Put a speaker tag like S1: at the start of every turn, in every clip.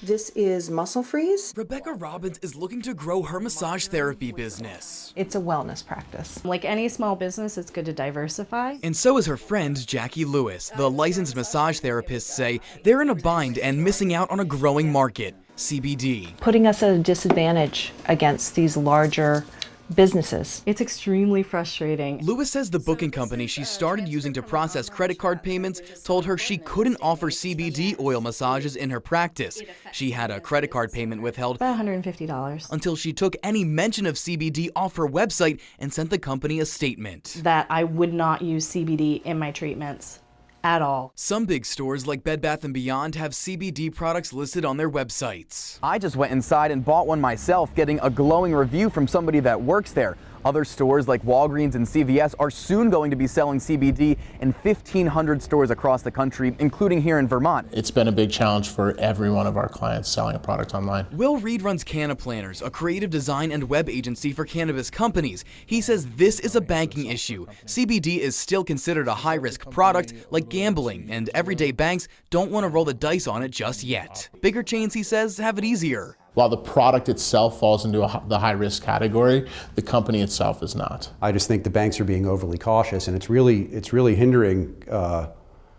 S1: This is Muscle Freeze.
S2: Rebecca Robbins is looking to grow her massage therapy business.
S1: It's a wellness practice.
S3: Like any small business, it's good to diversify.
S2: And so is her friend, Jackie Lewis. The licensed massage therapists say they're in a bind and missing out on a growing market, CBD.
S1: Putting us at a disadvantage against these larger businesses.
S3: It's extremely frustrating.
S2: Lewis says the booking company she started using to process credit card payments told her she couldn't offer CBD oil massages in her practice. She had a credit card payment withheld
S3: About $150.
S2: until she took any mention of CBD off her website and sent the company a statement.
S3: That I would not use CBD in my treatments at all.
S2: Some big stores like Bed Bath & Beyond have CBD products listed on their websites.
S4: I just went inside and bought one myself, getting a glowing review from somebody that works there. Other stores like Walgreens and CVS are soon going to be selling CBD in 1,500 stores across the country, including here in Vermont.
S5: It's been a big challenge for every one of our clients selling a product online.
S2: Will Reed runs Cannaplanners, a creative design and web agency for cannabis companies. He says this is a banking issue. CBD is still considered a high-risk product like gambling, and everyday banks don't want to roll the dice on it just yet. Bigger chains, he says, have it easier.
S5: While the product itself falls into the high-risk category, the company itself is not.
S6: I just think the banks are being overly cautious, and it's really hindering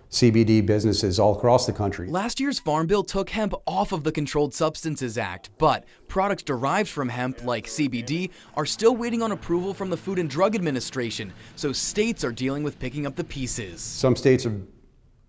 S6: CBD businesses all across the country.
S2: Last year's Farm Bill took hemp off of the Controlled Substances Act, but products derived from hemp, like CBD, are still waiting on approval from the Food and Drug Administration, so states are dealing with picking up the pieces.
S6: Some states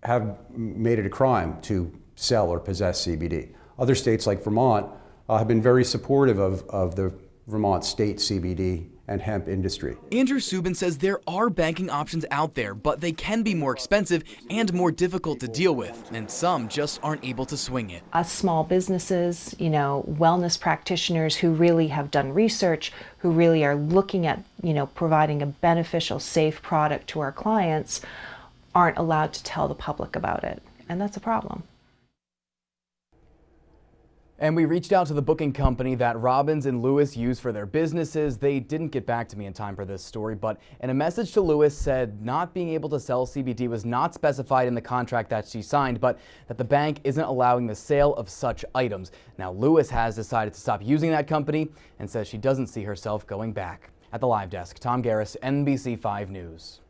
S6: have made it a crime to sell or possess CBD. Other states, like Vermont, have been very supportive of the Vermont state CBD and hemp industry.
S2: Andrew Subin says there are banking options out there, but they can be more expensive and more difficult to deal with, and some just aren't able to swing it.
S1: Us small businesses, wellness practitioners who really have done research, who really are looking at, providing a beneficial, safe product to our clients, aren't allowed to tell the public about it, and that's a problem.
S4: And we reached out to the booking company that Robbins and Lewis use for their businesses. They didn't get back to me in time for this story, but in a message to Lewis said not being able to sell CBD was not specified in the contract that she signed, but that the bank isn't allowing the sale of such items. Now, Lewis has decided to stop using that company and says she doesn't see herself going back. At the live desk, Tom Garris, NBC5 News.